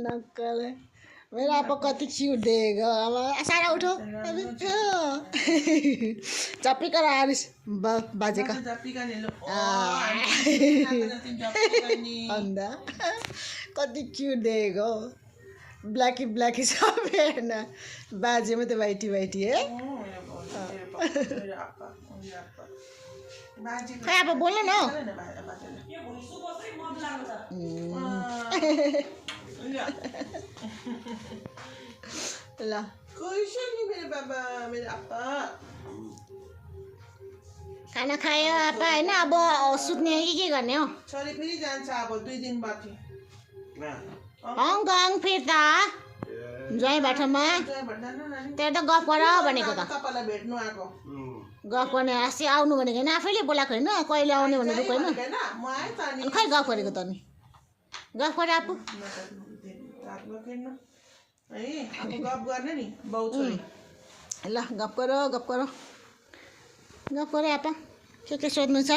नक्कल मेरो आपा कति क्यूट देखेको अब सारा उठो चप्पी कर आरिस बाजेका अन्त कति क्यूट देखेको ब्ल्याकी सब हेर्न बाजे मात्रै वाइटी है खै अब बोल्नु न ल खाना खायो आपा होइन अब सुत्ने के गर्ने हो फेरि जान्छ अब 2 दिन बाद हङकङ फिर्ता जय बाटोमा त्यहाँ त गफ गर भनेको त तपाईँलाई भेट्नु आएको गफ गर्ने अस्ति आउनु भनेको होइन आफैले बोलाएको होइन कहिले आउने भनेर रुक होइन म आएँ त अनि खै गफ गरेको त नि गफ गरे आफू है आफू गफ गर्ने नि बाउ छोरी ल गफ गर आपा के सोध्नु छ